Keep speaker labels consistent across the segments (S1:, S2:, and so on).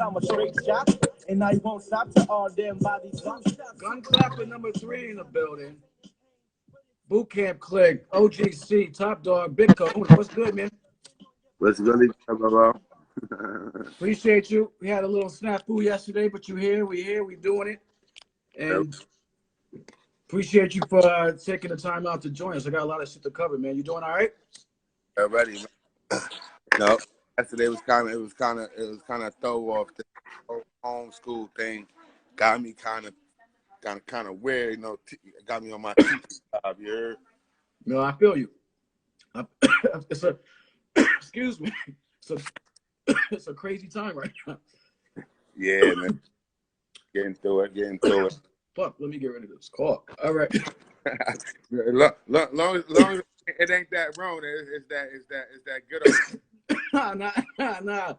S1: I'm a straight shot, and I won't stop to all them bodies.
S2: Gun clapper number 3 in the building. Boot Camp Click, O.G.C, Top Dog, Big Cone. What's good, man?
S3: What's good, bro?
S2: Appreciate you. We had a little snafu yesterday, but we here, we doing it. And appreciate you for taking the time out to join us. I got a lot of shit to cover, man. You doing all right?
S3: Already, man. No, yesterday was kind of throw off. The whole homeschool thing got me kind of weird, you know. Got me on my teeth. You heard?
S2: No, I feel you. Excuse me. It's a crazy time right now.
S3: Yeah, man. Getting through it.
S2: Fuck, let me get rid of this call. All right.
S3: long as it ain't that wrong, it's that good.
S2: Nah.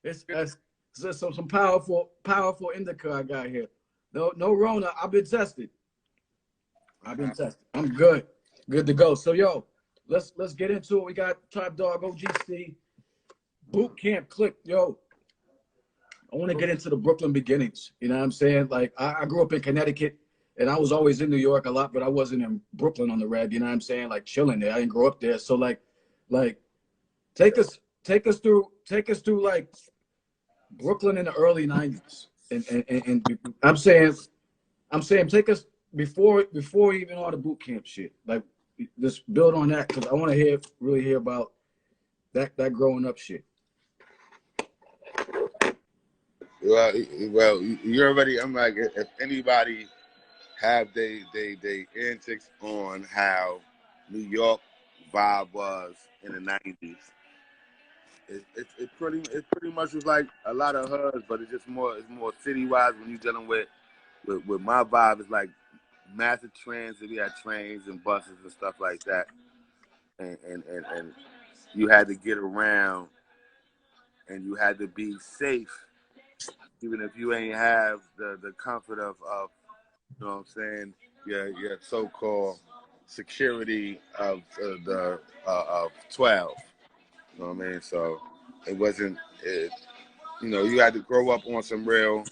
S2: It's some powerful indica I got here. No Rona. I've been tested. I'm good to go. So yo, let's get into it. We got Top Dog O.G.C. Boot Camp Click. Yo, I want to get into the Brooklyn beginnings. You know what I'm saying? Like I grew up in Connecticut, and I was always in New York a lot, but I wasn't in Brooklyn on the reg. You know what I'm saying? Like chilling there. I didn't grow up there. So like take us through like Brooklyn in the early '90s, and I'm saying take us before even all the boot camp shit. Like just build on that because I want to really hear about that growing up shit.
S3: Well, you already. I'm like, if anybody have they antics on how New York vibe was in the '90s, it pretty much was like a lot of hoods, but it's more city-wise when you're dealing with my vibe. It's like massive transit. We had trains and buses and stuff like that, and you had to get around, and you had to be safe, even if you ain't have the comfort of you know what I'm saying, your so-called security of of 12. You know what I mean? So it wasn't, you had to grow up on some real,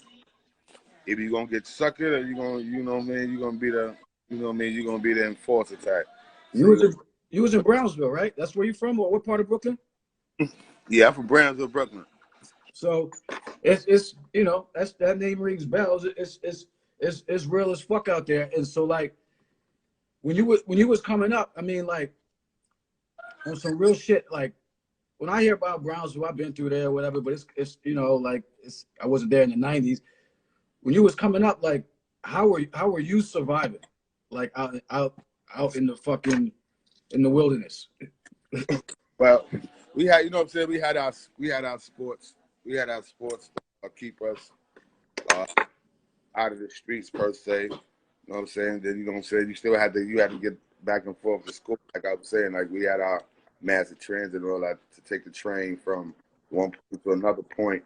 S3: if you're going to get suckered or you're going to, you know what I mean, you're going to be the, you know what I mean, you're going to be the enforcer type. So,
S2: you was in Brownsville, right? That's where you from, or what part of Brooklyn?
S3: Yeah, I'm from Brownsville, Brooklyn.
S2: So it's you know, that name rings bells. It's real as fuck out there. And so like when you was coming up, I mean, like on some real shit, like when I hear about Brownsville, I've been through there, whatever, but it's you know, like I wasn't there in the '90s. When you was coming up, like how were you surviving? Like out in the wilderness.
S3: Well, we had, you know what I'm saying, we had our sports. We had our sports keep us out of the streets per se. You know what I'm saying? Then you know what I'm saying, you had to get back and forth to school. Like I was saying, like we had our massive transit and all that to take the train from one point to another point,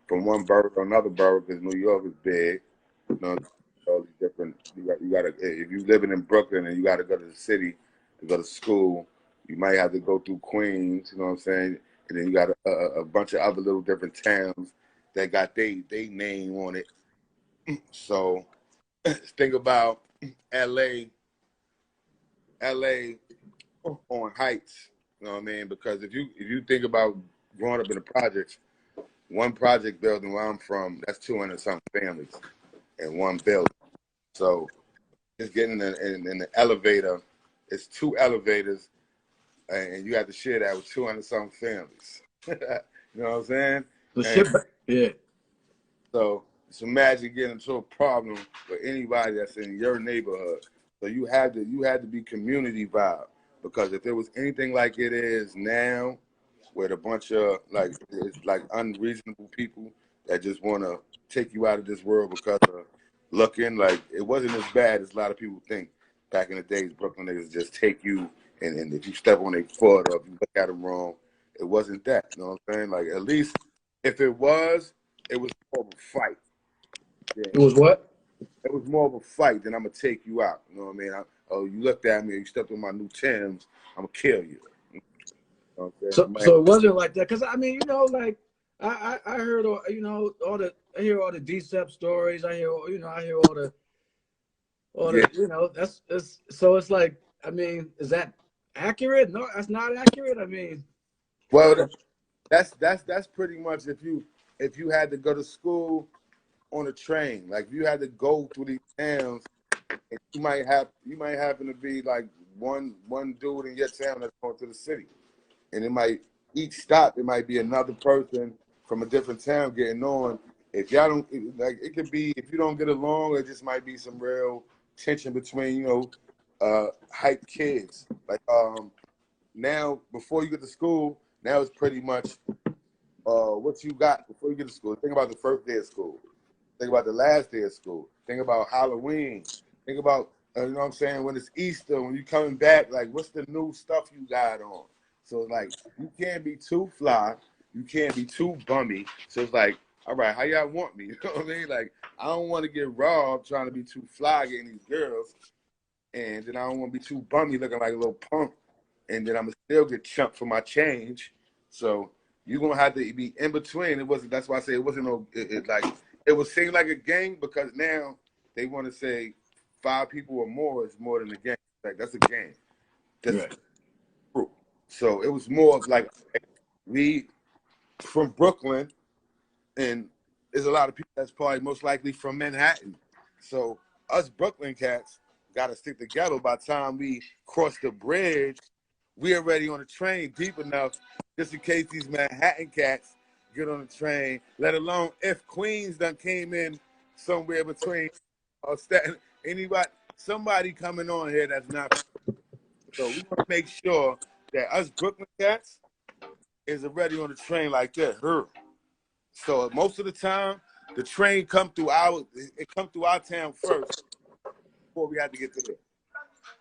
S3: from one borough to another borough, because New York is big. You know, all these different. You got to, if you living in Brooklyn and you got to go to the city to go to school, you might have to go through Queens. You know what I'm saying? And then you got a bunch of other little different towns that got they name on it. So think about LA on Heights. You know what I mean? Because if you think about growing up in the projects, one project building where I'm from, that's 200 something families in one building. So just getting in the elevator, it's 2 elevators, and you have to share that with 200 something families. You know what I'm saying?
S2: Yeah.
S3: So imagine getting into a problem with anybody that's in your neighborhood. So you had to be community vibe, because if there was anything like it is now, with a bunch of it's like unreasonable people that just want to take you out of this world because of looking, like it wasn't as bad as a lot of people think. Back in the days, Brooklyn niggas just take you, and if you step on their foot or if you look at them wrong, it wasn't that. You know what I'm saying? Like at least if it was more of a fight. Yeah.
S2: It was what?
S3: It was more of a fight than I'm gonna take you out. You know what I mean? You looked at me, or you stepped on my new Timbs, I'm gonna kill you. You know what I'm saying?
S2: So it wasn't like that, because I mean, you know, like I heard all, you know, all the, I hear all the DCEP stories. I hear, you know, I hear all the
S3: Yeah.
S2: you know, that's so it's like, I mean, is that accurate? No, that's not accurate. I mean,
S3: Well, that's pretty much if you had to go to school on a train, like if you had to go through these towns, and you might happen to be like one dude in your town that's going to the city, and it might each stop it might be another person from a different town getting on. If y'all don't like, it could be if you don't get along, it just might be some real tension between hype kids. Like now before you get to school, now it's pretty much what you got before you get to school. Think about the first day of school. Think about the last day of school. Think about Halloween. Think about, you know what I'm saying, when it's Easter, when you're coming back, like, what's the new stuff you got on? So, like, you can't be too fly. You can't be too bummy. So, it's like, all right, how y'all want me? You know what I mean? Like, I don't want to get robbed trying to be too fly getting these girls. And then I don't want to be too bummy looking like a little punk. And then I'm going to still get chunked for my change. So, you're going to have to be in between. It wasn't, that's why I say it wasn't no, like, it would seem like a gang because now they want to say 5 people or more is more than a gang. Like that's a gang. That's
S2: right.
S3: true. So it was more of like we from Brooklyn, and there's a lot of people that's probably most likely from Manhattan. So us Brooklyn cats got to stick together. By the time we cross the bridge, we already on the train deep enough just in case these Manhattan cats get on the train, let alone if Queens done came in somewhere between Staten, somebody coming on here that's not. So we want to make sure that us Brooklyn cats is already on the train like that. So most of the time, the train come through our town first before we had to get to there.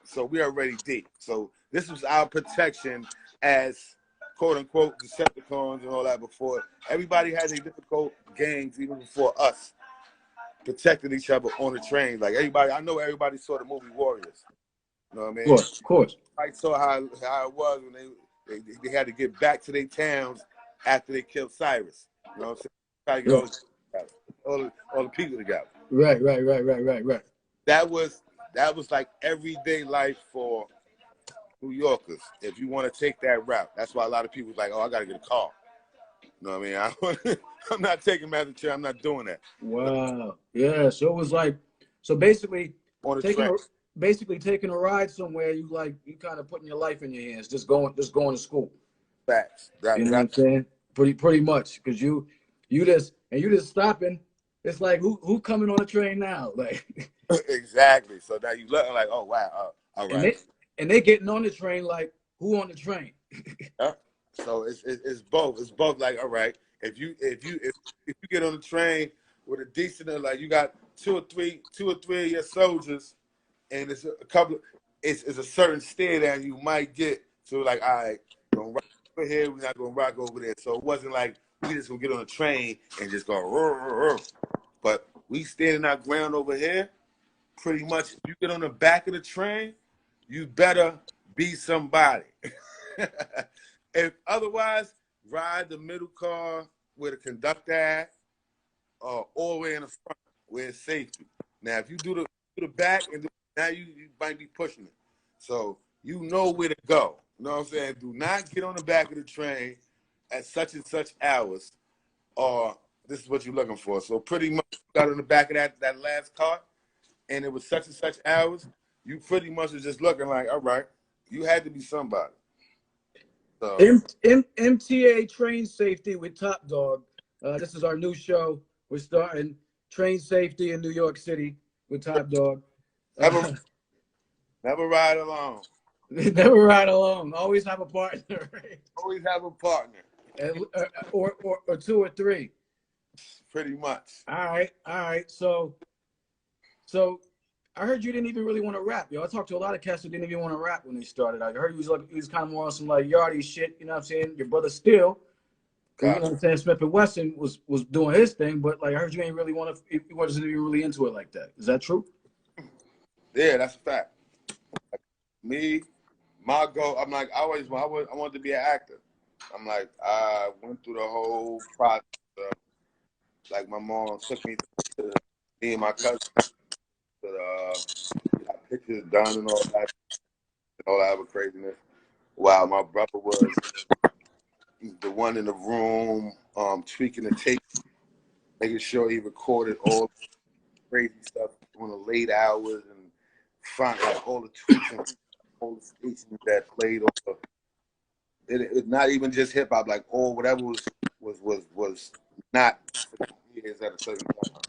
S3: So we are already deep. So this was our protection as quote unquote Decepticons and all that before. Everybody had their difficult gangs even before us protecting each other on the train. Like everybody, I know everybody saw the movie Warriors. You know what I mean?
S2: Of course.
S3: I saw how it was when they had to get back to their towns after they killed Cyrus. You know what I'm saying? Try to get all the people together.
S2: Right.
S3: That was like everyday life for New Yorkers. If you want to take that route, that's why a lot of people like, oh, I gotta get a car. You know what I mean? I'm not taking master chair. I'm not doing that.
S2: Wow. Yeah. So it was like, so basically
S3: On the
S2: taking
S3: train.
S2: taking a ride somewhere, you kind of putting your life in your hands, just going to school.
S3: Facts.
S2: You know what I'm saying? Pretty much, because you just stopping. It's like who coming on the train now? Like
S3: Exactly. So now you looking like, oh wow, all
S2: and
S3: right.
S2: they getting on the train like who on the train?
S3: Yeah. So it's both. It's both. Like, all right, if you get on the train with a decent, like you got two or three of your soldiers, and it's a couple. It's a certain stare that you might get. So like, all right, gonna rock over here. We're not gonna rock over there. So it wasn't like we just gonna get on a train and just go. Rrr, rrr, rrr. But we standing our ground over here. Pretty much, if you get on the back of the train, you better be somebody. If otherwise, ride the middle car where the conductor at, all the way in the front where it's safety. Now, if you do the back, and now you might be pushing it. So you know where to go. You know what I'm saying? Do not get on the back of the train at such and such hours, or this is what you're looking for. So pretty much you got on the back of that last car, and it was such and such hours, you pretty much was just looking like, all right, you had to be somebody. So
S2: MTA Train Safety with Top Dog. This is our new show. We're starting Train Safety in New York City with Top Dog.
S3: never ride alone.
S2: Never ride alone. Always have a partner. Right?
S3: Always have a partner.
S2: And, or 2 or 3.
S3: Pretty much.
S2: All right. So I heard you didn't even really want to rap, yo. I talked to a lot of cats who didn't even want to rap when they started. I heard he was kind of more on some like yardie shit. You know what I'm saying? Your brother Still, you know what I'm saying? Smith and Wesson was doing his thing, but like I heard you ain't really want to. You wasn't even really into it like that. Is that true?
S3: Yeah, that's a fact. Me, my goal. I'm like I wanted to be an actor. I'm like, I went through the whole process. Like my mom took me to me and my cousin to got pictures done and all that other craziness. While my brother was the one in the room, tweaking the tape, making sure he recorded all crazy stuff on the late hours and find like all the tweaks and all the stations that played over. It not even just hip hop, like all whatever was not for years at a certain point.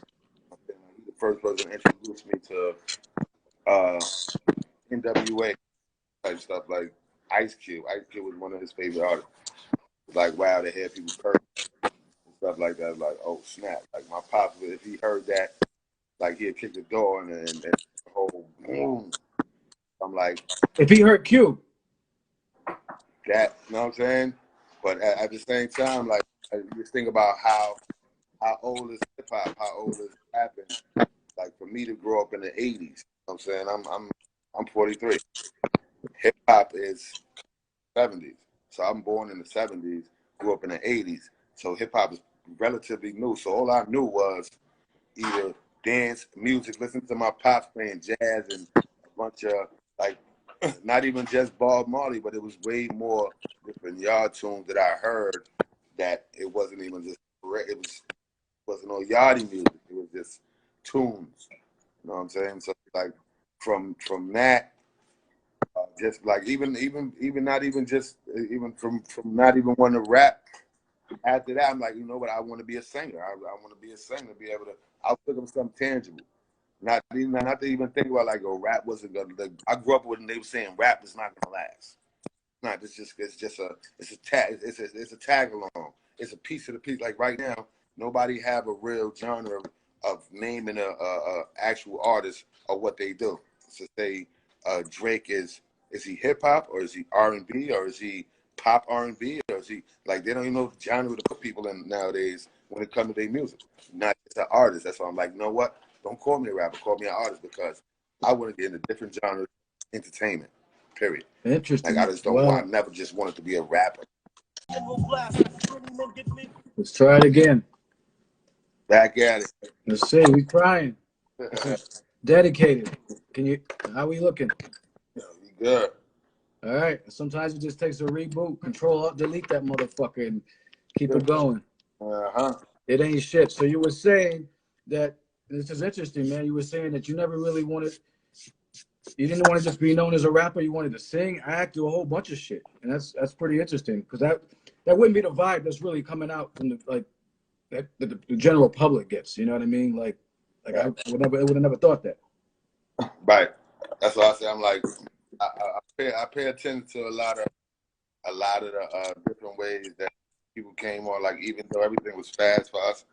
S3: He's the first person to introduce me to NWA type stuff, like Ice Cube. Ice Cube was one of his favorite artists. Like wow, to hear people curse and stuff like that. Like oh snap! Like my pop, if he heard that, like he'd kick the door and the whole boom. I'm like
S2: If he heard Q,
S3: that, you know what I'm saying? But at the same time, like you just think about how old is hip hop, how old is rapping. Like for me to grow up in the 80s, you know what I'm saying? I'm 43. Hip hop is 70s. So I'm born in the 70s, grew up in the 80s. So hip hop is relatively new. So all I knew was either dance, music, listen to my pops playing jazz and a bunch of like not even just Bob Marley, but it was way more different yard tunes that I heard that it wasn't even just wasn't no yardie music. It was just tunes. You know what I'm saying? So like from that, just like even not even just even from not even wanting to rap. After that, I'm like, you know what? I want to be a singer. I want to be a singer. Be able to. I'll look up something tangible. Not to even think about like, oh, rap wasn't gonna. Like, I grew up when they were saying rap is not gonna last. Not it's a tag along. It's a piece of the piece. Like right now, nobody have a real genre of naming a actual artist or what they do. So say Drake is he hip hop or is he R&B or is he pop R&B or is he like they don't even know the genre to put people in nowadays when it comes to their music. Not just an artist. That's why I'm like, you know what? Don't call me a rapper. Call me an artist because I want to get into different genres, entertainment. Period. Like I
S2: interesting.
S3: just don't want. I
S2: Well,
S3: never just wanted to be a rapper.
S2: let's try it again.
S3: Back at it.
S2: Let's see. We trying. This is dedicated. Can you? How we looking?
S3: You good?
S2: All right. Sometimes it just takes a reboot, control, alt, delete that motherfucker, and keep it going.
S3: Uh-huh.
S2: It ain't shit. So you were saying that this is interesting, man. You were saying that you never really wanted. You didn't want to just be known as a rapper. You wanted to sing, act, do a whole bunch of shit, and that's pretty interesting because that wouldn't be the vibe that's really coming out from the like that the general public gets. You know what I mean? Like
S3: Yeah.
S2: I would have never thought that.
S3: Right. That's why I say I'm like I pay attention to a lot of the different ways that people came on. Like even though everything was fast for us,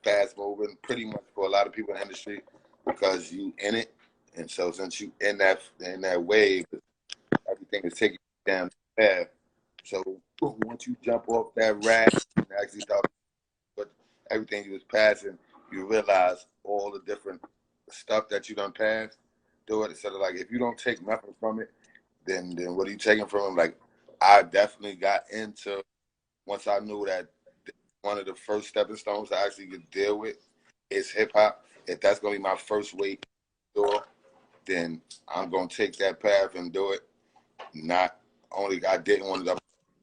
S3: fast moving, pretty much for a lot of people in the industry because you in it, and so since you in that wave, everything is taking you down the path. So once you jump off that rack and actually start but everything you was passing, you realize all the different stuff that you done passed. Do it instead of like if you don't take nothing from it, then what are you taking from it? Like I definitely got into once I knew that one of the first stepping stones I actually could deal with is hip hop. If that's gonna be my first way door, then I'm gonna take that path and do it. Not only I didn't want to.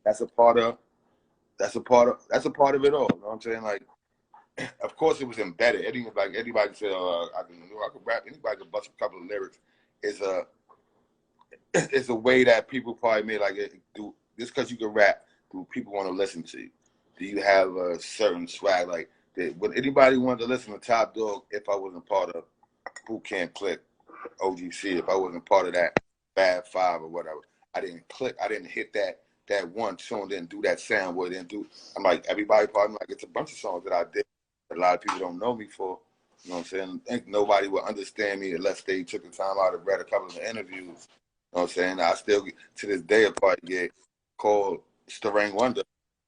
S3: That's a part of. That's a part of it all. You know what I'm saying? Like of course, it was embedded. Anybody said, I could rap. Anybody could bust a couple of lyrics. It's a it's a way that people probably made like do just because you can rap. Do people want to listen to you? Do you have a certain swag? Like, would anybody want to listen to Top Dog if I wasn't part of Boot Camp Click, O.G.C? If I wasn't part of that Bad Five or whatever, I didn't click. I didn't hit that one tune. Didn't do that sound. What didn't do? I'm like everybody probably like it's a bunch of songs that I did. A lot of people don't know me for. You know what I'm saying? I think nobody would understand me unless they took the time out to read a couple of the interviews. You know what I'm saying? I still, to this day, I probably get called Starang Wonder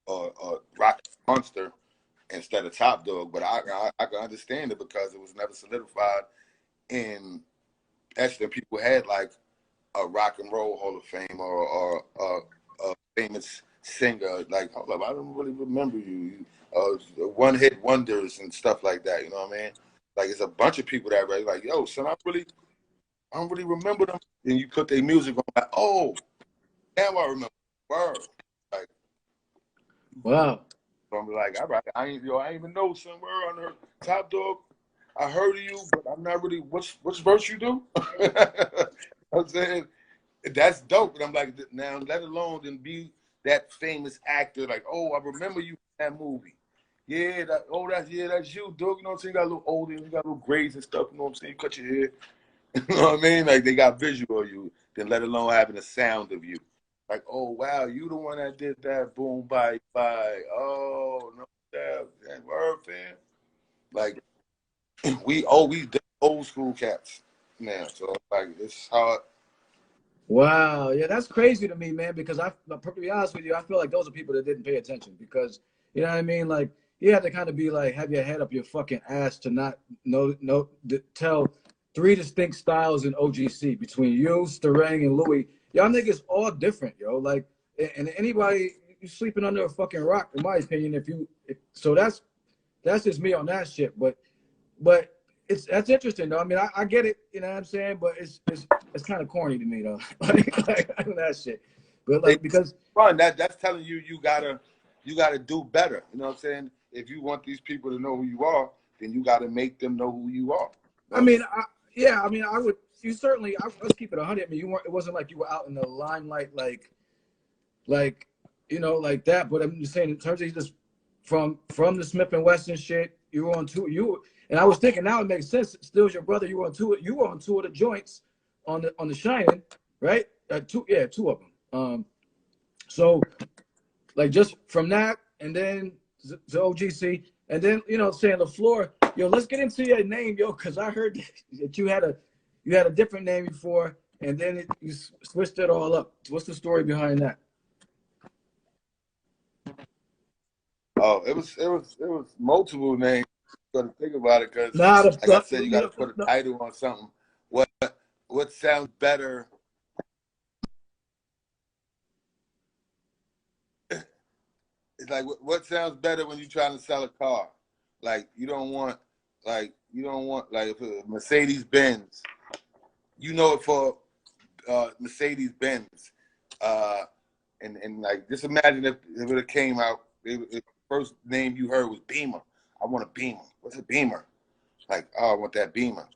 S3: or Rock Monster instead of Top Dog. But I can understand it because it was never solidified in Esther. People had like a Rock and Roll Hall of Fame or a famous singer. Like, hold up, I don't really remember you. One hit wonders and stuff like that. You know what I mean? Like, it's a bunch of people that write like, yo, son, I don't really remember them. And you put their music on, like, oh, now I remember. Word. Like,
S2: Wow.
S3: so I'm like, all right, I ain't even know somewhere on her Top Dog. I heard of you, but I'm not really. Which verse you do? You know what I'm saying, that's dope. And I'm like, now let alone then be that famous actor. Like, oh, I remember you in that movie. Yeah, that's you, Doug. You know what I'm saying? You got a little older, you got little grades and stuff. You know what I'm saying? You cut your hair. You know what I mean? Like, they got visual of you, then let alone having a sound of you. Like, oh wow, you the one that did that boom bye bye. Oh no, that word fan. Like, we old school cats now. So like, it's hard.
S2: Wow. Yeah, that's crazy to me, man, because I'm perfectly honest with you, I feel like those are people that didn't pay attention because, you know what I mean? Like, you have to kind of be like, have your head up your fucking ass to not tell three distinct styles in OGC between you, Starang, and Louis. Y'all niggas all different, yo. Like, and anybody, you sleeping under a fucking rock, in my opinion, so that's just me on that shit. But that's interesting though. I mean, I get it, you know what I'm saying, but it's kind of corny to me though. like that shit. But like, because
S3: fun. That's telling you gotta do better. You know what I'm saying? If you want these people to know who you are, then you gotta make them know who you are.
S2: I mean, I would. You certainly. Let's keep it 100. I mean, you weren't. It wasn't like you were out in the limelight, like you know, like that. But I'm just saying, in terms of just from the Smith and Wesson shit, you were on tour. And I was thinking now it makes sense. Still's your brother. You were on two. You were on two of the joints on the Shining, right? Two of them. So like just from that, and then the O.G.C, and then saying the floor. Yo, let's get into your name, yo, because I heard that you had a different name before, and then you switched it all up. What's the story behind that?
S3: Oh, it was multiple names. You got to think about it because, like I said, you got to put a title on something. What sounds better? It's like what sounds better when you're trying to sell a car. Like you don't want like if a Mercedes Benz. You know it for Mercedes Benz. And like just imagine if it came out. If the first name you heard was Beamer. I want a Beamer. What's a Beamer? Like, oh, I want that Beamer.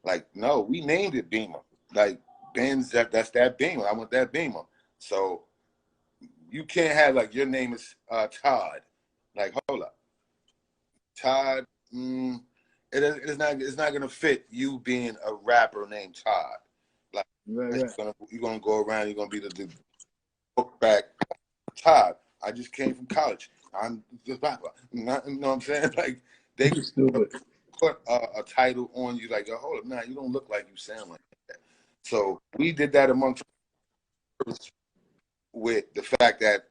S3: Like, no, we named it Beamer. Like Benz, that's that Beamer. I want that Beamer. So you can't have like your name is Todd. Like, hold up, Todd. It's not gonna fit you being a rapper named Todd. Like, right. You're gonna go around. You're gonna be the book back Todd. I just came from college. I'm just rapper. You know what I'm saying? Like they put a title on you. Like, hold up, nah, you don't look like you sound like that. So we did that amongst with the fact that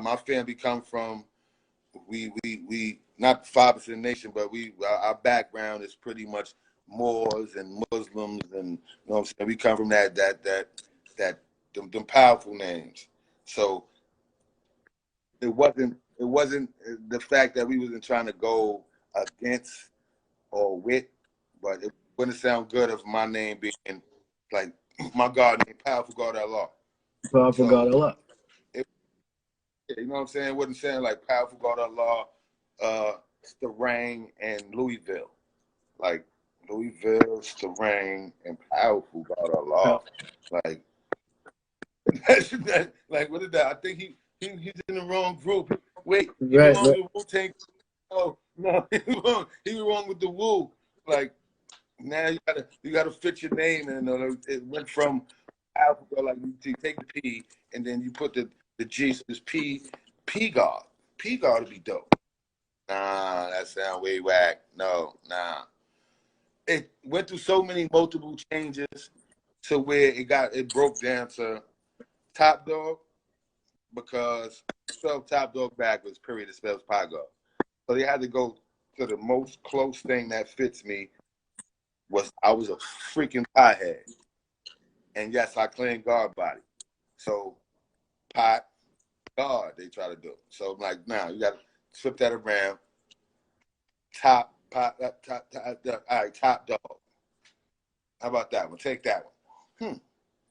S3: my family come from we not 5% nation, but our background is pretty much Moors and Muslims, and you know what I'm saying. We come from them powerful names. So it wasn't the fact that we wasn't trying to go against or with, but it wouldn't sound good of my name being like my God name, Powerful God Allah.
S2: Powerful God Allah.
S3: You know what I'm saying? It wouldn't sound like Powerful God Allah, Starang, and Louisville. Like Louisville, Starang, and Powerful God Allah. Like like what is that? I think he's in the wrong group. Wait, he belongs with Wu-Tang. Oh no, he was wrong with the Wu. Like now you gotta fit your name, and it went from Powerful, like you take the P and then you put the G, so it's P God. P God would be dope. Nah, that sound way whack. No, nah. It went through so many multiple changes to where it broke down to Top Dog, because it spelled Top Dog backwards, period. It spells Pie God. So they had to go to the most close thing that fits me. I was a freaking piehead. And yes, I claim God body. So pot, God they try to do. So I'm like, now you got to flip that around. Top dog. How about that one? Take that one.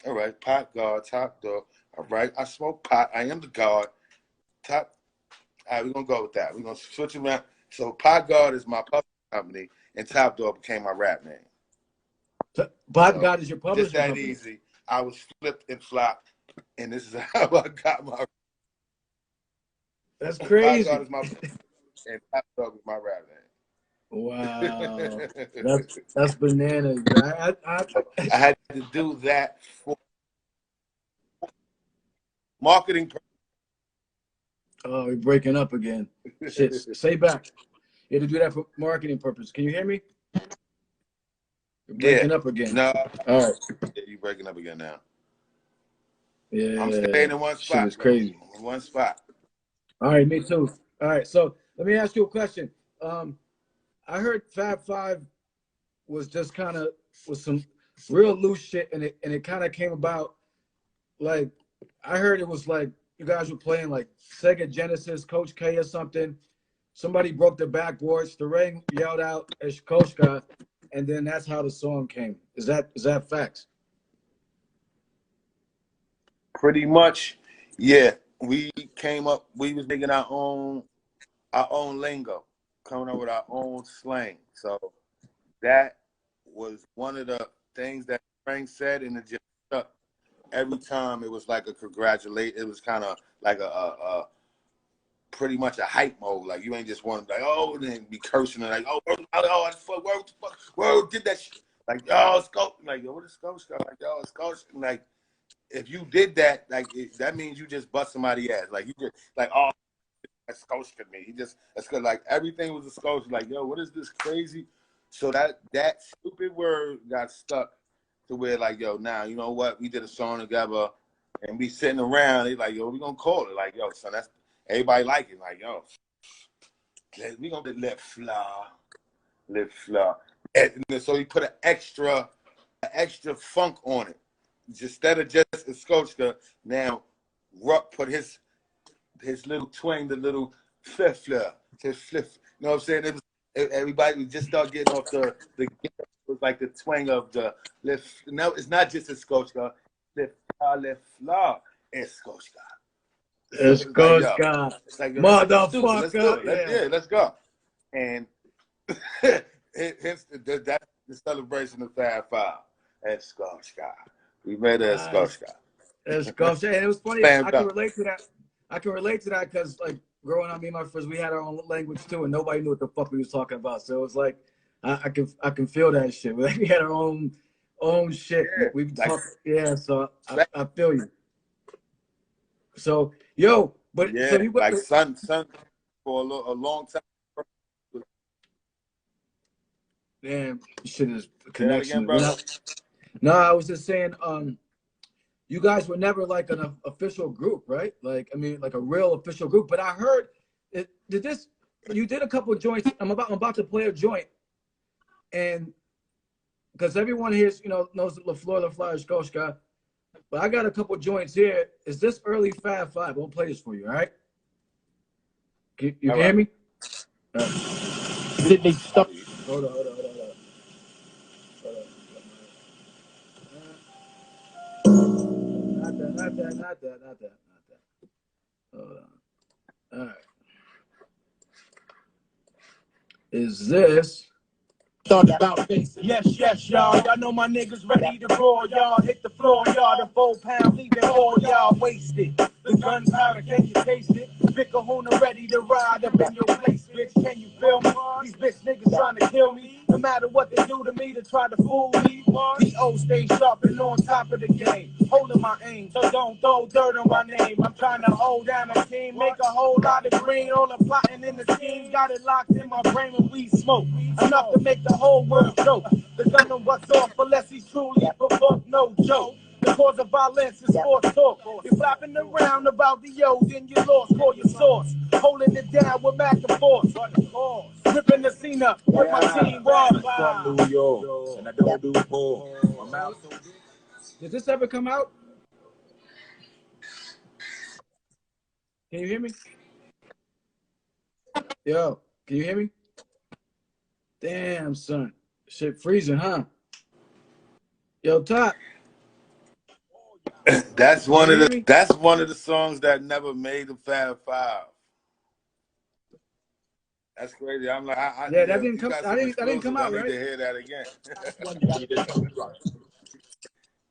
S3: All right, pot guard, top dog. All right, I smoke pot. I am the guard. Top. All right, we're gonna go with that. We're gonna switch around. So pot guard is my publishing company, and top dog became my rap name.
S2: Pot guard is your publishing
S3: just that
S2: company.
S3: Easy. I was flipped and flopped, and this is how I got my.
S2: That's crazy.
S3: Pot guard is my, and top dog is my rap name.
S2: Wow, that's bananas. I
S3: had to do that for marketing.
S2: Oh, we're breaking up again. Shit, say back. You had to do that for marketing purposes. Can you hear me? You're breaking up again.
S3: No.
S2: All right.
S3: Yeah, you're breaking up again now.
S2: Yeah.
S3: I'm staying in one spot.
S2: Shit is crazy.
S3: In one spot.
S2: All right, me too. All right, so let me ask you a question. I heard Fab Five was just kind of was some real loose shit, and it kind of came about like I heard it was like you guys were playing like Sega Genesis, Coach K or something. Somebody broke the backboards. The ring yelled out Eshkoshka, and then that's how the song came. Is that facts?
S3: Pretty much, yeah. We came up. We was making our own lingo, coming up with our own slang. So that was one of the things that Frank said, and it just stuck. Every time it was like a congratulate. It was kind of like a pretty much a hype mode. Like you ain't just want to like, oh, and then be cursing and like, oh, word did that shit. Like, oh, it's Coach. Like, yo, what is Coach? Like, yo, it's Coach. Like, if you did that, like that means you just bust somebody's ass. Like you just like, oh, that's Coach to me. He just that's good. Like everything was a Coach. Like, yo, what is this crazy? So that stupid word got stuck to where like, yo, now you know what? We did a song together, and we sitting around. They like, yo, we gonna call it. Like, yo, son, that's everybody like it. Like, yo, we gonna let fly. And so he put an extra funk on it. Instead of just a Skochka, now Ruck put his little twang, the little flip, his flip. You know what I'm saying? It was, everybody would just start getting off the it was like the twang of the lift. No, it's not just a Skochka. Lift, it's Skochka.
S2: It's Skochka.
S3: It's like,
S2: motherfucker.
S3: Let's do it. Let's go. And that's the celebration of Fab Five. It's Skochka. We made it Skochka.
S2: It's Skochka. And it was funny. I can relate to that because, like, growing up, me and my friends, we had our own language too, and nobody knew what the fuck we was talking about. So it was like, I can feel that shit. We had our own shit. Yeah, we talk. Yeah, so I feel you. So yo, but
S3: yeah,
S2: so you
S3: like son for a long time.
S2: Damn, shit is connection.
S3: Again,
S2: no, I was just saying, you guys were never like an official group, right? Like, I mean, like a real official group. But I heard you did a couple of joints. I'm about to play a joint, and because everyone here, knows LaFleur, Skochka, but I got a couple of joints here. Is this early Fab Five? I'll play this for you, all right? You can hear me?
S1: Did they stop?
S2: Hold on. Not that. Hold on. All right. Is this?
S1: Thought about this. Yes, y'all. Y'all know my niggas ready to roar, y'all. Hit the floor, y'all. The 4 pound, leaving all y'all wasted. The gunpowder, can you taste it? Big Kahuna ready to ride up in your place, bitch. Can you feel me? These bitch niggas trying to kill me. No matter what they do to me to try to fool me. The O stay sharp and on top of the game. Holding my aim, so don't throw dirt on my name. I'm trying to hold down a team, make a whole lot of green. All the plotting in the scheme, got it locked in my brain when we smoke. Enough to make the whole world joke. The gun on what's off, unless he's truly provoked, no joke. The cause of violence is sports talk. You're flapping around about the O's and you lost. Call your source. Holding it down with Mac and Force. Ripping the scene up with my team.
S4: From New York, and I don't do poor. I'm out.
S2: Did this ever come out? Can you hear me? Yo, can you hear me? Damn, son. Shit freezing, huh? Yo, Top.
S3: That's one of the songs that never made the Fab Five. That's crazy. I'm like,
S2: yeah, that didn't come. I didn't come out,
S3: I need
S2: right?
S3: to hear that again.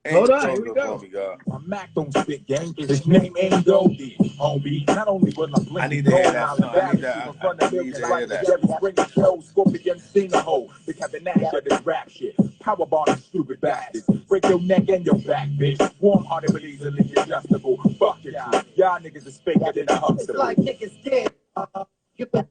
S2: Hold on, here we go.
S4: My Mac don't spit gang. His name ain't Goldie, homie. Not only will I blink,
S3: I need to hear that song. I need to hear that.
S4: Bring the show, Scorpion sing a hole. The Captain Nash of this rap shit. Powerball and stupid bastards. Break your neck and your back, bitch. Warm-hearted but easily adjustable. Fuck it, y'all niggas is faker than a Huxtable.
S1: Like niggas dead. You been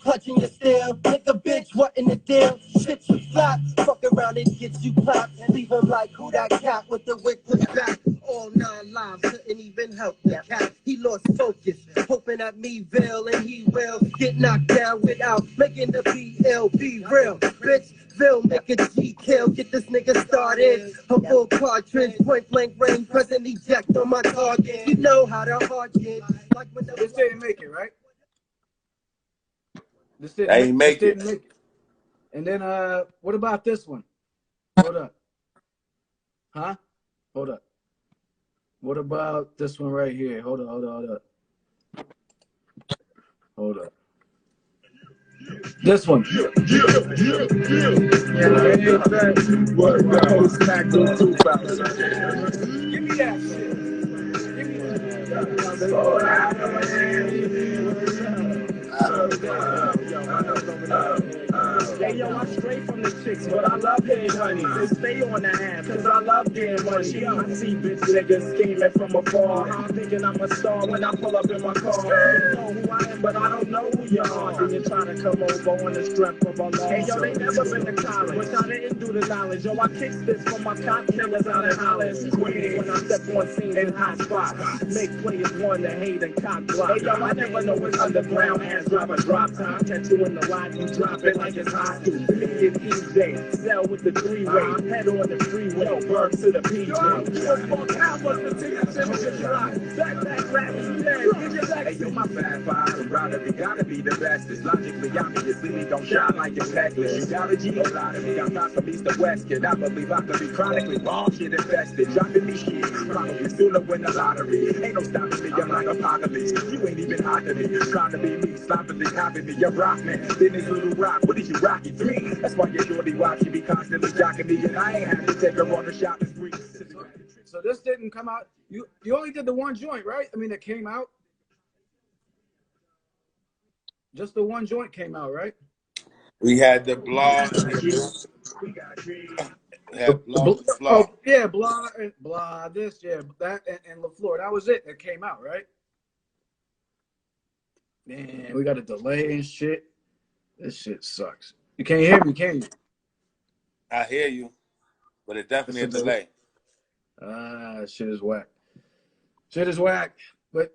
S1: clutching your steel. Nigga, bitch, what in the deal? Shit, you flop. Fuck around and get you clapped. Leave him like who that cat with the wick was back. All 9 lives couldn't even help the cat. He lost focus, hoping at Meville, and he will get knocked down without making the BL be real. Bitch, Phil, make a G kill, get this nigga started. A full cartridge, point blank range, present eject on my target. You know how the heart gets. Like when the
S2: This didn't make it, right? This didn't
S3: Ain't make it.
S2: make it. And then what about this one? Hold up. Huh? Hold up. What about this one right here? Hold up. Hold up. This one.
S4: Give me
S2: that shit. Give me
S5: Hey yo, I'm straight from the chicks, but I love getting honey. Just stay on the ass, cause I love getting money. I see bitch niggas scheming from afar. I'm thinking I'm a star when I pull up in my car. You know who I am, but I don't know who you are. Then you're trying to come over on the strength of a law. Hey yo, they never been to college, which I didn't do the knowledge. Yo, I kick this for my cop killers out in Holland. When I step on scene in hot spots, make players want to hate and cock block. Hey yo, I never know what's underground. Ass drop a drop time, catch you in the line, you drop it like it's hot. Me and EJ, sell with the 3-way, head on the freeway, bird to the PJ. Back, rapping,
S4: hey, yo, my Fab Five, I'm proud of it, gotta be the best. It's logically obvious, really don't shine like your necklace. You got a G, a lot of me, I'm not from east to west, kid. I believe I could be chronically wrong, shit invested. Dropping me shit, probably sooner win the lottery. Ain't no stopping me, I'm like apocalypse. You ain't even hot to me, trying to be me, sloppily copying me. You're rock, man, then it's little rock, what is you rocking? 3. That's why your shorty watch, you be constantly jocking me, and I ain't have to take her on the shopping spree.
S2: So this didn't come out. You only did the one joint, right? I mean, it came out. Just the one joint came out, right?
S3: We had the blah.
S2: Oh yeah, blah. This, yeah, that and LaFleur. That was it. That came out, right? Man, we got a delay and shit. This shit sucks. You can't hear me, can you?
S3: I hear you, but it's definitely a delay.
S2: Shit is whack. Shit is whack. But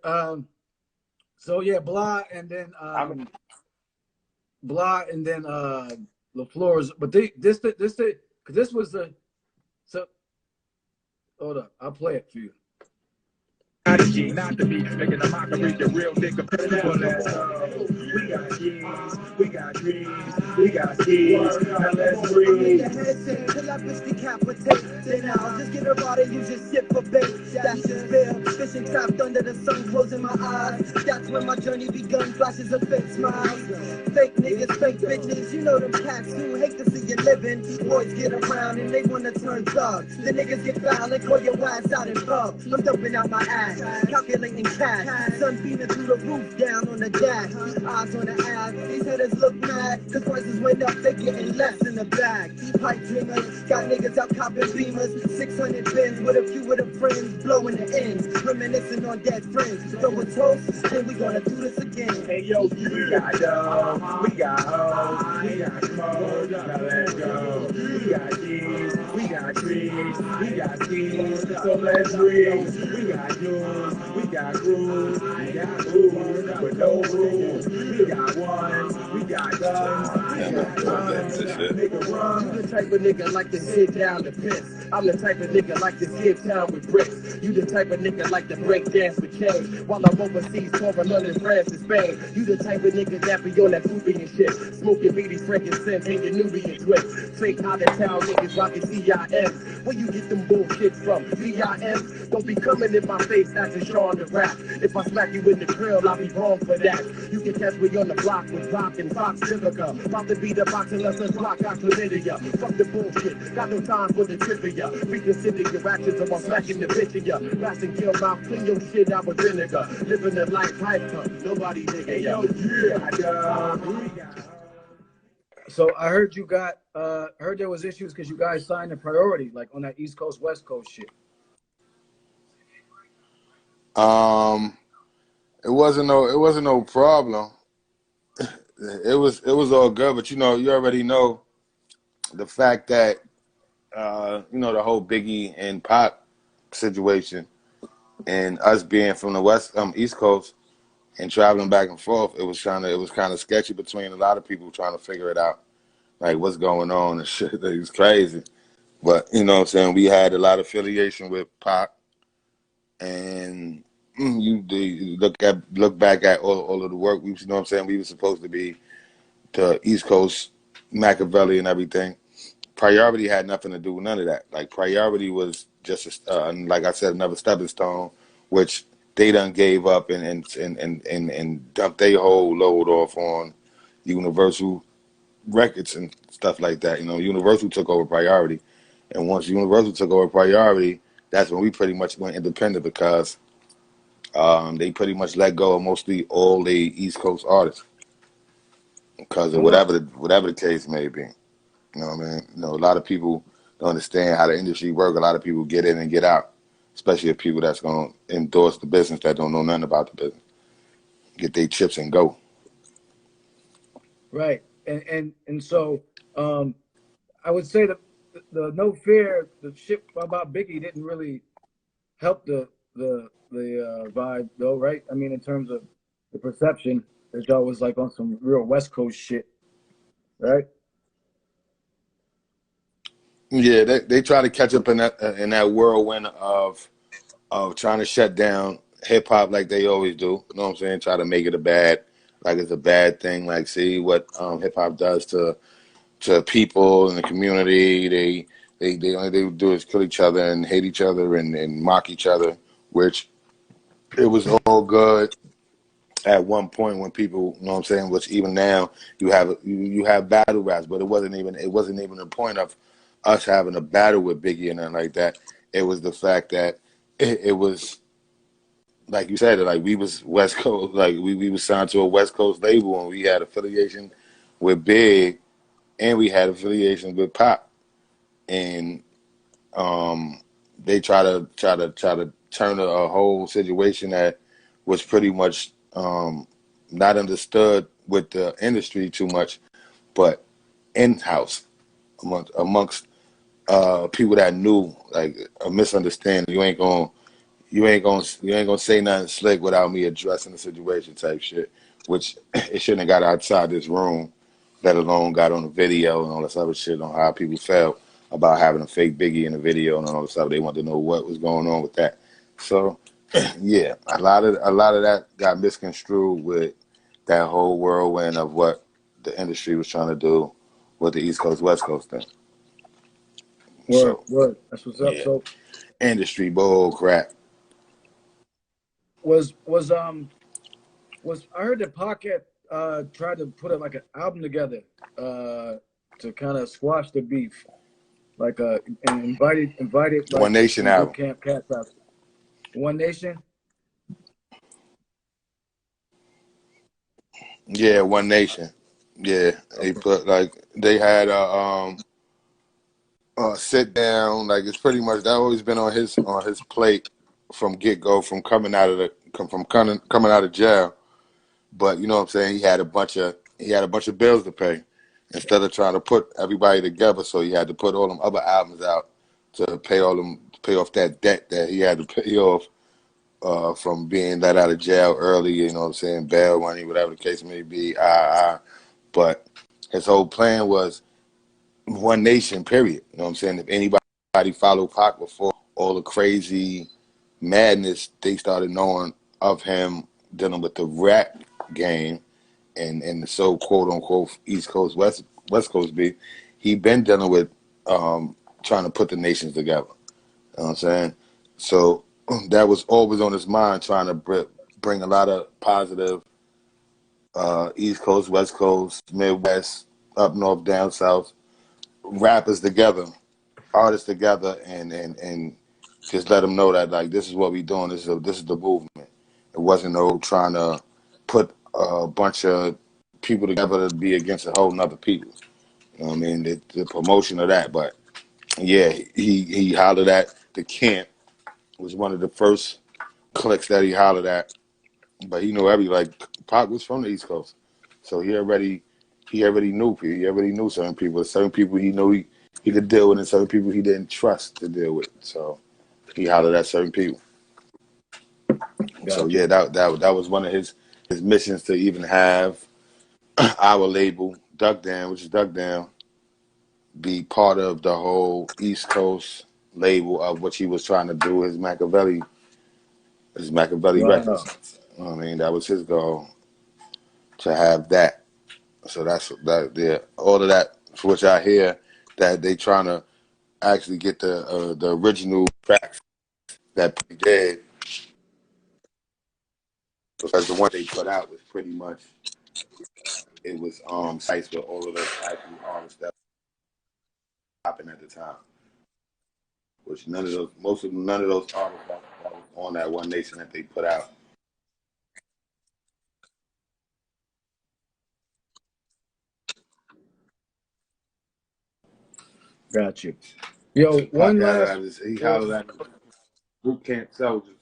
S2: so yeah, blah and then LaFleur's. But this was the. So hold up, I'll play it for you.
S4: Not to be making a mockery, the real nigga. We got G's, we got dreams, we got skis. Now let's breathe.
S1: Till I bitch decapitate. Then I'll just get a rod and use your shit for bait. That's just real. Fishing trapped under the sun, closing my eyes. That's when my journey begun. Flashes of fake smiles. Fake niggas, fake bitches. You know them cats who hate to see you living. Boys get around and they wanna turn thugs. The niggas get foul and call your ass out in pub. I'm dumping out my ass. Calculating cash, sun beaming through the roof, down on the dash. Eyes on the ass, these hitters look mad. Cause prices went up, they getting less in the bag. Pipe dreamers, got niggas out copping beamers. 600 bins with a few of the friends, blowing the ends. Reminiscing on dead friends. Throw a toast, then we gonna do this again.
S4: Hey yo, we got dough, we got hoes, we got smoke, now let's go. We got G's, we got trees, we got skis, so let's breathe. We got jewels, we got grooves, we got booze, with no rules. We got ones, we got guns, we got guns. Nigga run.
S1: I'm the type of nigga like to sit down to piss. I'm the type of nigga like to skip town with bricks.
S5: You the type of nigga like to break dance with change while I'm overseas touring London, France, and Spain. You the type of nigga that be on that Cuban shit, smoking beaties, frankincense, and your Nubian twist. Fake out of town niggas rocking CIMs. Where you get them bullshit from? BIMs? Don't be coming in my face acting Sean the rap. If I smack you in the grill, I'll be wrong for that. You can catch me on the block with rock and Fox Civica. About to be the box unless the block got chlamydia. Fuck the bullshit, got no time for the trivia. Reconsider your actions or I'm smacking the bitch in ya. Blasting your mouth, clean your shit out with vinegar. Living the life hyper, nobody nigga, yo, yeah.
S2: So I heard you got heard there was issues because you guys signed a priority, like on that East Coast West Coast shit.
S3: It wasn't no problem. It was all good, but you already know the fact that the whole Biggie and Pop situation, and us being from the East Coast and traveling back and forth, it was kind of sketchy between a lot of people trying to figure it out, like what's going on and shit. It was crazy, but you know what I'm saying, we had a lot of affiliation with Pop, and you look back at all of the work we, you know what I'm saying, we were supposed to be the East Coast Machiavelli and everything. Priority had nothing to do with none of that. Like Priority was just like I said, another stepping stone, which they done gave up and dumped their whole load off on Universal Records and stuff like that. Universal took over Priority, and once Universal took over Priority, that's when we pretty much went independent because they pretty much let go of mostly all the East Coast artists because of whatever the case may be. You know what I mean? A lot of people don't understand how the industry works. A lot of people get in and get out, especially if people that's going to endorse the business that don't know nothing about the business. Get their chips and go.
S2: Right. And so I would say that the No Fear, the shit about Biggie didn't really help the vibe though, right? I mean, in terms of the perception that y'all was like on some real West Coast shit, right?
S3: Yeah, they try to catch up in that whirlwind of trying to shut down hip hop like they always do. You know what I'm saying? Try to make it like it's a bad thing. Like, see what hip hop does to people in the community. They only they do is kill each other and hate each other and mock each other, which it was all good at one point when people, you know what I'm saying, which even now you have battle raps, but it wasn't even the point of us having a battle with Biggie and nothing like that. It was the fact that it was like you said, like we was West Coast, like we was signed to a West Coast label and we had affiliation with Big and we had affiliation with Pop, and they try to turn a whole situation that was pretty much not understood with the industry too much, but in house amongst people that knew, like a misunderstanding. You ain't gonna say nothing slick without me addressing the situation type shit, which it shouldn't have got outside this room, let alone got on the video and all this other shit on how people felt about having a fake Biggie in the video and all this stuff. They wanted to know what was going on with that. So yeah, a lot of that got misconstrued with that whole whirlwind of what the industry was trying to do with the East Coast West Coast thing.
S2: Word,
S3: So
S2: word. That's what's up.
S3: yeah,
S2: So
S3: industry bull crap.
S2: was I heard that Pocket tried to put like an album together to kind of squash the beef, like and invited
S3: One
S2: like
S3: Nation
S2: some good
S3: album.
S2: camp cats out. One Nation.
S3: Yeah, One Nation. Yeah, they
S2: Okay.
S3: put like they had a sit down. Like it's pretty much that always been on his plate from get go, from coming out of jail. But you know what I'm saying, he had a bunch of bills to pay. Instead of trying to put everybody together, so he had to put all them other albums out to pay off that debt that he had to pay off from being let out of jail early. You know what I'm saying, bail money, whatever the case may be. But his whole plan was One Nation, period. You know what I'm saying? If anybody followed Pac before all the crazy madness they started knowing of him dealing with the rap game and the so quote unquote East Coast West Coast beat. He been dealing with trying to put the nations together. You know what I'm saying? So that was always on his mind, trying to bring a lot of positive East Coast, West Coast, Midwest, up north, down south, rappers together, artists together, and just let them know that like this is what we doing. This is the movement. It wasn't no trying to put a bunch of people together to be against a whole nother people. You know what I mean? The promotion of that, but yeah, he hollered at the camp. Was one of the first clicks that he hollered at. But he knew Pac was from the East Coast, so he already knew people. He already knew certain people. Certain people he knew he could deal with, and certain people he didn't trust to deal with. So he hollered at certain people. So
S2: Gotcha.
S3: yeah, that was one of his missions to even have our label Duck Down, which is Duck Down, be part of the whole East Coast label of what he was trying to do. His Machiavelli
S2: Wow.
S3: records. I mean, that was his goal to have that. So that's that. Yeah, all of that, for which I hear that they trying to actually get the original tracks that he did, because the one they put out was pretty much it was sites with all of those actual artists that were popping at the time, which none of those artists that was on that One Nation that they put out.
S2: Gotcha. Yo,
S3: Pac
S2: one last.
S3: he
S2: Yo,
S3: hollered at boot camp soldiers,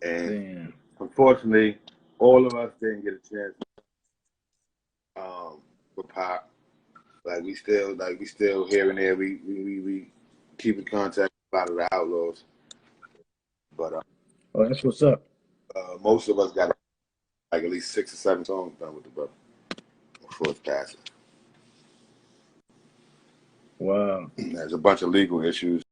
S3: and
S2: damn.
S3: unfortunately, all of us didn't get a chance with Pac. We still here and there. We keep in contact with a lot of the outlaws, but
S2: Oh, that's what's up.
S3: most of us got like at least 6 or 7 songs done with the brother before his passing.
S2: Wow.
S3: There's a bunch of legal issues